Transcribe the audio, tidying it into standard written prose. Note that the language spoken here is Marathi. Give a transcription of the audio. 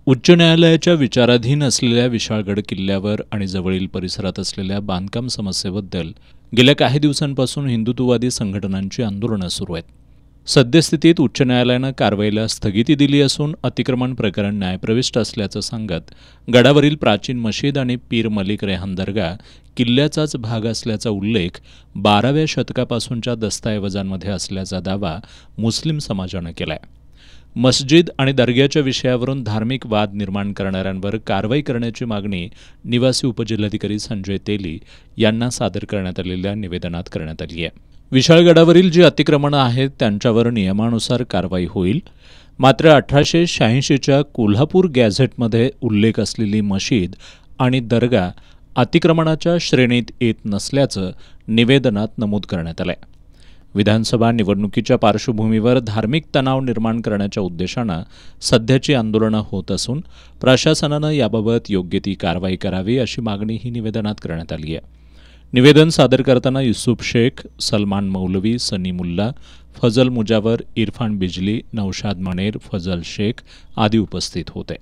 उच्च न्यायालयाच्या विचाराधीन असलेल्या विशाळगड किल्ल्यावर आणि जवळील परिसरात असलेल्या बांधकाम समस्येबद्दल गेल्या काही दिवसांपासून हिंदुत्ववादी संघटनांची आंदोलनं सुरू आहेत. सद्यस्थितीत उच्च न्यायालयानं कारवाईला स्थगिती दिली असून अतिक्रमण प्रकरण न्यायप्रविष्ट असल्याचं सांगत गडावरील प्राचीन मशीद आणि पीर मलिक रेहान दर्गा किल्ल्याचाच भाग असल्याचा उल्लेख 12व्या शतकापासूनच्या दस्तऐवजांमध्ये असल्याचा दावा मुस्लिम समाजानं केलाय. मस्जिद आणि दर्ग्याच्या विषयावरून धार्मिक वाद निर्माण करणाऱ्यांवर कारवाई करण्याची मागणी निवासी उपजिल्हाधिकारी संजय तेली यांना सादर करण्यात आलेल्या निवेदनात करण्यात आली आहे. विशाळगडावरील जी अतिक्रमणं आहेत त्यांच्यावर नियमानुसार कारवाई होईल, मात्र 1886च्या कोल्हापूर गॅझेटमध्ये उल्लेख असलेली मशीद आणि दर्गा अतिक्रमणाच्या श्रेणीत येत नसल्याचं निवेदनात नमूद करण्यात आलंय. विधानसभा निवडणुकीच्या पार्श्वभूमीवर धार्मिक तणाव निर्माण करण्याच्या उद्देशानं सध्याची आंदोलनं होत असून प्रशासनानं याबाबत योग्य ती कारवाई करावी अशी मागणीही निवेदनात करण्यात आली आहे. निवेदन सादर करताना युसुफ शेख, सलमान मौलवी, सनी मुल्ला, फजल मुजावर, इरफान बिजली, नौशाद मनेर, फजल शेख आदी उपस्थित होते.